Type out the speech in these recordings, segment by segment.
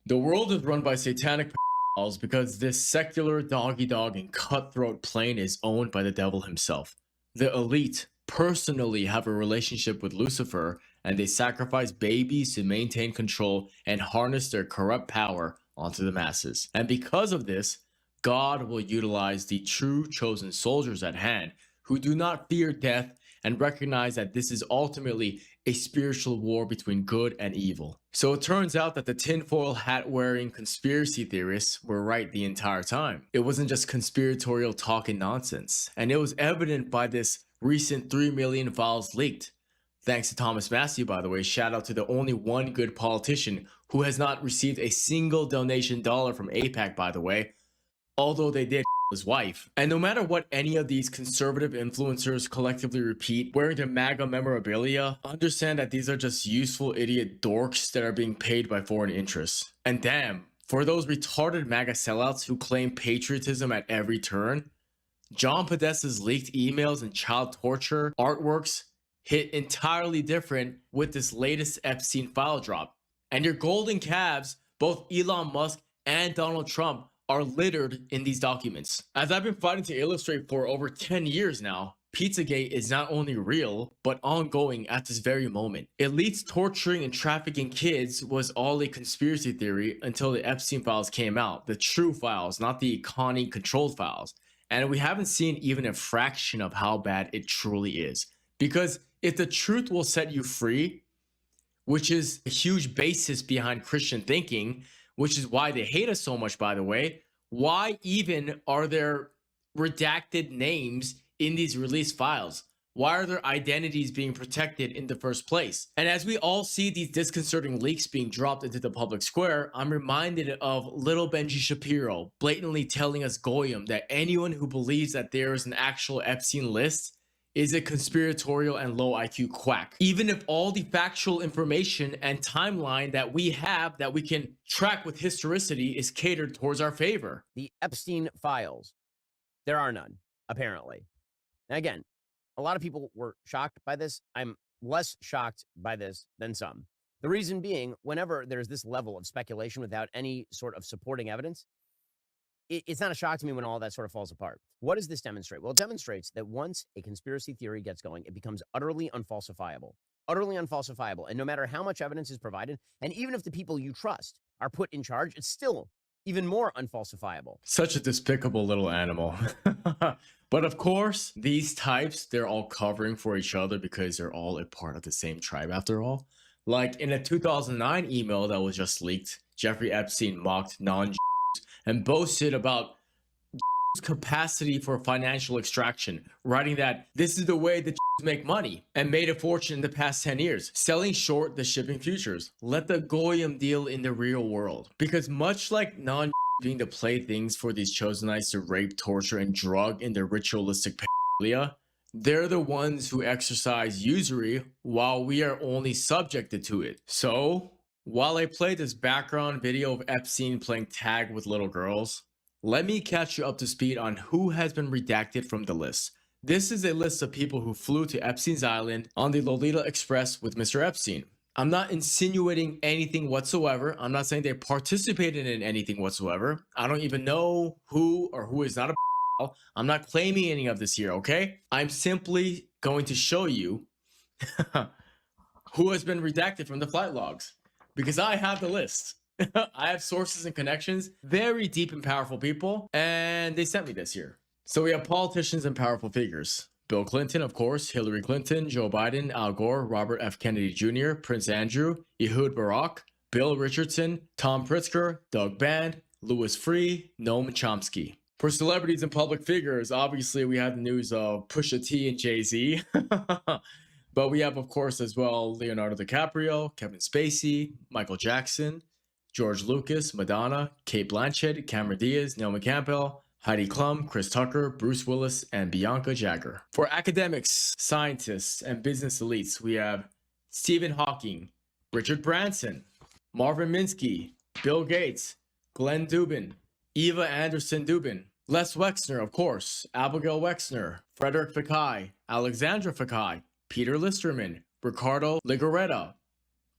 The world is run by satanic pedophiles because this secular dog and cutthroat plane is owned by the devil himself. The elite personally have a relationship with Lucifer, and they sacrifice babies to maintain control and harness their corrupt power onto the masses. And because of this, God will utilize the true chosen soldiers at hand who do not fear death and recognize that this is ultimately a spiritual war between good and evil. So it turns out that the tinfoil hat wearing conspiracy theorists were right the entire time. It wasn't just conspiratorial talk and nonsense, and it was evident by this recent 3 million files leaked. Thanks to Thomas Massey, by the way. Shout out to the only one good politician who has not received a single donation dollar from AIPAC, by the way, although they did his wife. And no matter what any of these conservative influencers collectively repeat, wearing their MAGA memorabilia, understand that these are just useful idiot dorks that are being paid by foreign interests. And damn, for those retarded MAGA sellouts who claim patriotism at every turn, John Podesta's leaked emails and child torture artworks hit entirely different with this latest Epstein file drop. And your golden calves, both Elon Musk and Donald Trump, are littered in these documents. As I've been fighting to illustrate for over 10 years now, Pizzagate is not only real, but ongoing at this very moment. Elites torturing and trafficking kids was all a conspiracy theory until the Epstein files came out, the true files, not the Connie controlled files. And we haven't seen even a fraction of how bad it truly is. Because if the truth will set you free, which is a huge basis behind Christian thinking, which is why they hate us so much, by the way, why even are there redacted names in these released files? Why are their identities being protected in the first place? And as we all see these disconcerting leaks being dropped into the public square, I'm reminded of little Benji Shapiro blatantly telling us Goyim that anyone who believes that there is an actual Epstein list is a conspiratorial and low IQ quack. Even if all the factual information and timeline that we have that we can track with historicity is catered towards our favor. The Epstein files. There are none, apparently. Now, again, a lot of people were shocked by this. I'm less shocked by this than some. The reason being, whenever there's this level of speculation without any sort of supporting evidence, it's not a shock to me when all that sort of falls apart. What does this demonstrate? Well, it demonstrates that once a conspiracy theory gets going, it becomes utterly unfalsifiable. Utterly unfalsifiable. And no matter how much evidence is provided, and even if the people you trust are put in charge, it's still even more unfalsifiable. Such a despicable little animal. But of course, these types, they're all covering for each other because they're all a part of the same tribe after all. Like in a 2009 email that was just leaked, Jeffrey Epstein mocked non-Jews and boasted about capacity for financial extraction, writing that this is the way the make money, and made a fortune in the past 10 years, selling short the shipping futures. Let the Goyim deal in the real world. Because much like non being the playthings for these chosenites to rape, torture, and drug in their ritualistic pedophilia, they're the ones who exercise usury while we are only subjected to it. So, while I play this background video of Epstein playing tag with little girls, let me catch you up to speed on who has been redacted from the list. This is a list of people who flew to Epstein's Island on the Lolita Express with Mr. Epstein. I'm not insinuating anything whatsoever. I'm not saying they participated in anything whatsoever. I don't even know who or who is not a I'm not claiming any of this here, okay? I'm simply going to show you who has been redacted from the flight logs, because I have the list. I have sources and connections, very deep and powerful people, and they sent me this here. So we have politicians and powerful figures. Bill Clinton, of course, Hillary Clinton, Joe Biden, Al Gore, Robert F. Kennedy Jr., Prince Andrew, Ehud Barak, Bill Richardson, Tom Pritzker, Doug Band, Louis Freeh, Noam Chomsky. For celebrities and public figures, obviously we have the news of Pusha T and Jay-Z. But we have, of course, as well, Leonardo DiCaprio, Kevin Spacey, Michael Jackson, George Lucas, Madonna, Kate Blanchett, Cameron Diaz, Naomi Campbell, Heidi Klum, Chris Tucker, Bruce Willis, and Bianca Jagger. For academics, scientists, and business elites, we have Stephen Hawking, Richard Branson, Marvin Minsky, Bill Gates, Glenn Dubin, Eva Anderson Dubin, Les Wexner, of course, Abigail Wexner, Frederick Fekkai, Alexandra Fekkai, Peter Listerman, Ricardo Ligoretta.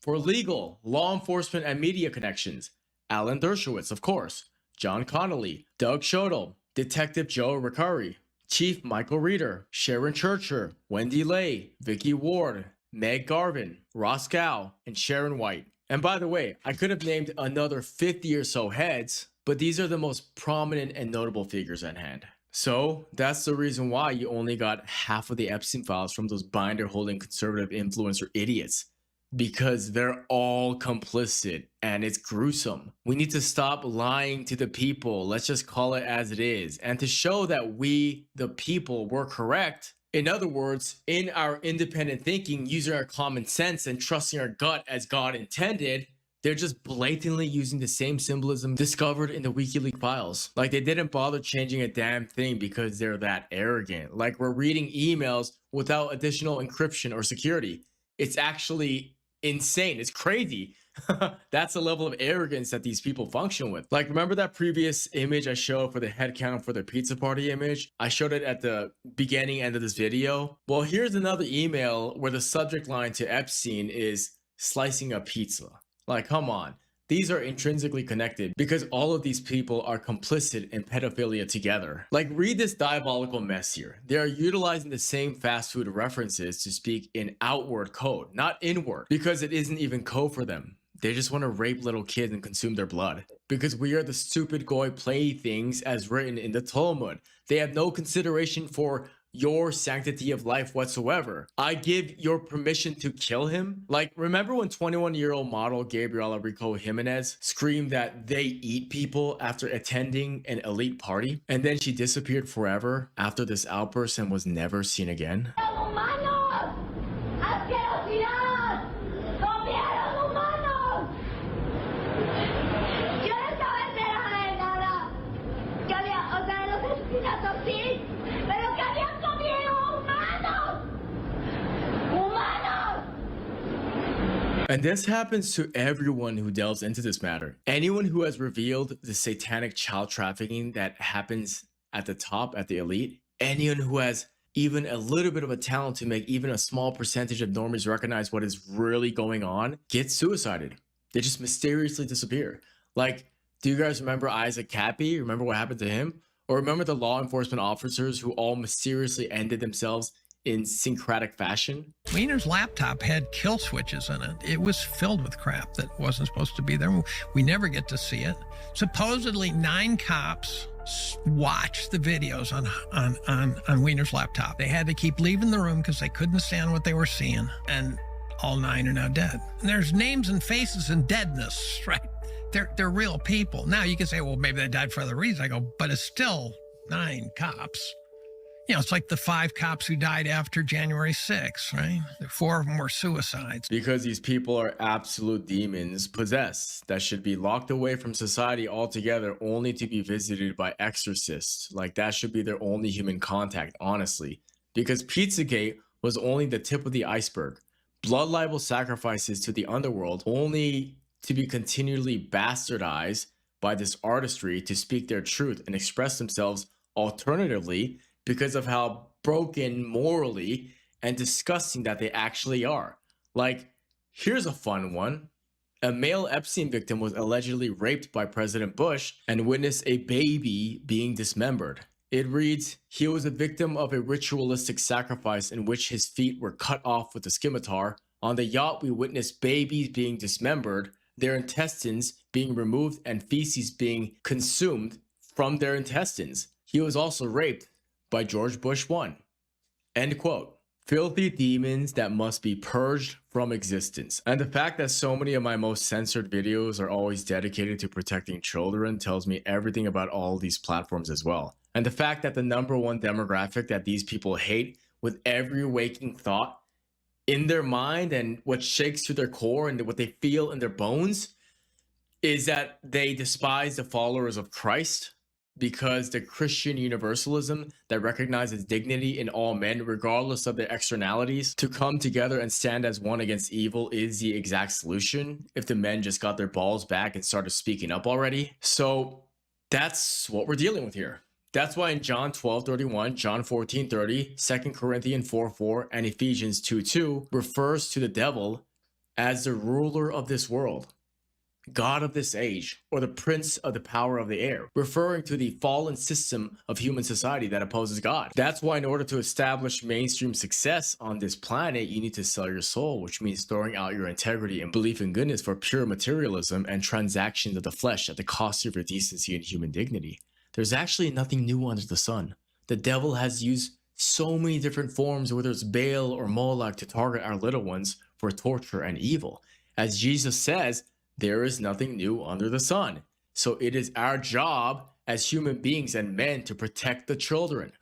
For legal, law enforcement, and media connections, Alan Dershowitz, of course, John Connolly, Doug Shodel, Detective Joe Ricari, Chief Michael Reeder, Sharon Churcher, Wendy Lay, Vicky Ward, Meg Garvin, Ross Gow, and Sharon White. And by the way, I could have named another 50 or so heads, but these are the most prominent and notable figures at hand. So that's the reason why you only got half of the Epstein files from those binder holding conservative influencer idiots. Because they're all complicit and it's gruesome. We need to stop lying to the people. Let's just call it as it is. And to show that we, the people, were correct, in other words, in our independent thinking, using our common sense and trusting our gut as God intended, they're just blatantly using the same symbolism discovered in the WikiLeaks files. Like they didn't bother changing a damn thing because they're that arrogant. Like we're reading emails without additional encryption or security. It's actually insane. It's crazy. That's the level of arrogance that these people function with. Like, remember that previous image I showed for the head count for the pizza party image? I showed it at the beginning end of this video. Well, here's another email where the subject line to Epstein is slicing a pizza. Like, come on. These are intrinsically connected because all of these people are complicit in pedophilia together. Like, read this diabolical mess here. They are utilizing the same fast food references to speak in outward code, not inward, because it isn't even code for them. They just want to rape little kids and consume their blood. Because we are the stupid goy playthings as written in the Talmud. They have no consideration for your sanctity of life whatsoever. I give your permission to kill him. Like, remember when 21-year-old model Gabriela Rico Jimenez screamed that they eat people after attending an elite party? And then she disappeared forever after this outburst and was never seen again? And this happens to everyone who delves into this matter. Anyone who has revealed the satanic child trafficking that happens at the top, at the elite, anyone who has even a little bit of a talent to make even a small percentage of normies recognize what is really going on, gets suicided. They just mysteriously disappear. Like, do you guys remember Isaac Cappy? Remember what happened to him? Or remember the law enforcement officers who all mysteriously ended themselves in syncretic fashion? Wiener's laptop had kill switches in it. It was filled with crap that wasn't supposed to be there. We never get to see it. Supposedly 9 cops watched the videos on Wiener's laptop. They had to keep leaving the room because they couldn't stand what they were seeing. And all 9 are now dead. And there's names and faces and deadness, right? They're real people. Now you can say, well, maybe they died for other reasons. I go, but it's still 9 cops. You know, it's like the 5 cops who died after January 6th, right? 4 of them were suicides. Because these people are absolute demons possessed that should be locked away from society altogether, only to be visited by exorcists. Like, that should be their only human contact, honestly. Because Pizzagate was only the tip of the iceberg. Blood libel sacrifices to the underworld, only to be continually bastardized by this artistry to speak their truth and express themselves alternatively, because of how broken morally and disgusting that they actually are. Like, here's a fun one. A male Epstein victim was allegedly raped by President Bush and witnessed a baby being dismembered. It reads, he was a victim of a ritualistic sacrifice in which his feet were cut off with a scimitar. On the yacht, we witnessed babies being dismembered, their intestines being removed, and feces being consumed from their intestines. He was also raped by George Bush 1. End quote. Filthy demons that must be purged from existence. And the fact that so many of my most censored videos are always dedicated to protecting children tells me everything about all these platforms as well. And the fact that the #1 demographic that these people hate with every waking thought in their mind and what shakes to their core and what they feel in their bones is that they despise the followers of Christ, because the Christian universalism that recognizes dignity in all men, regardless of their externalities, to come together and stand as one against evil is the exact solution if the men just got their balls back and started speaking up already. So that's what we're dealing with here. That's why in John 12:31, John 14:30, 2 Corinthians 4:4, and Ephesians 2:2 refers to the devil as the ruler of this world. God of this age, or the prince of the power of the air, referring to the fallen system of human society that opposes God. That's why in order to establish mainstream success on this planet, you need to sell your soul, which means throwing out your integrity and belief in goodness for pure materialism and transactions of the flesh at the cost of your decency and human dignity. There's actually nothing new under the sun. The devil has used so many different forms, whether it's Baal or Moloch, to target our little ones for torture and evil. As Jesus says, there is nothing new under the sun. So it is our job as human beings and men to protect the children.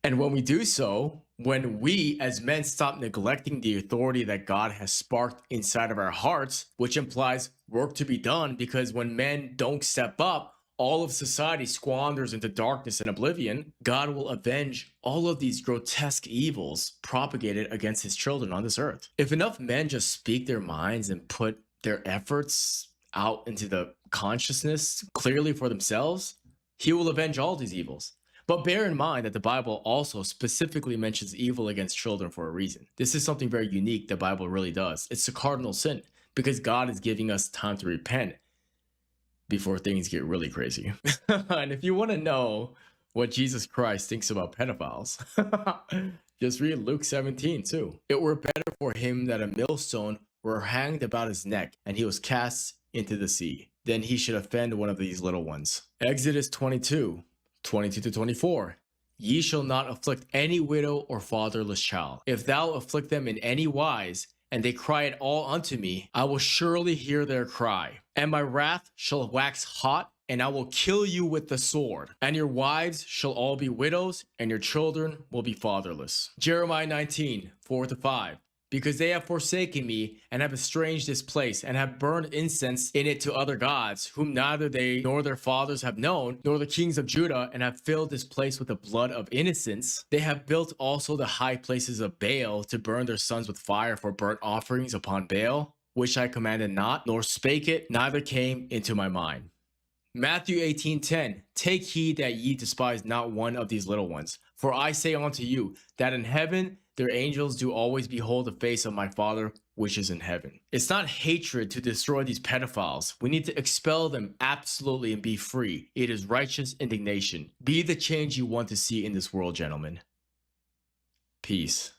And when we do so, when we as men stop neglecting the authority that God has sparked inside of our hearts, which implies work to be done, because when men don't step up, all of society squanders into darkness and oblivion, God will avenge all of these grotesque evils propagated against his children on this earth. If enough men just speak their minds and put their efforts out into the consciousness clearly for themselves, he will avenge all these evils. But bear in mind that the Bible also specifically mentions evil against children for a reason. This is something very unique the Bible really does. It's the cardinal sin, because God is giving us time to repent before things get really crazy. And if you want to know what Jesus Christ thinks about pedophiles, just read Luke 17 too. It were better for him that a millstone were hanged about his neck, and he was cast into the sea, than he should offend one of these little ones. Exodus 22:22-24. Ye shall not afflict any widow or fatherless child. If thou afflict them in any wise, and they cry at all unto me, I will surely hear their cry. And my wrath shall wax hot, and I will kill you with the sword. And your wives shall all be widows, and your children will be fatherless. Jeremiah 19:4-5. Because they have forsaken me, and have estranged this place, and have burned incense in it to other gods, whom neither they nor their fathers have known, nor the kings of Judah, and have filled this place with the blood of innocents. They have built also the high places of Baal, to burn their sons with fire for burnt offerings upon Baal, which I commanded not, nor spake it, neither came into my mind. Matthew 18:10. Take heed that ye despise not one of these little ones. For I say unto you, that in heaven their angels do always behold the face of my Father which is in heaven. It's not hatred to destroy these pedophiles. We need to expel them absolutely and be free. It is righteous indignation. Be the change you want to see in this world, gentlemen. Peace.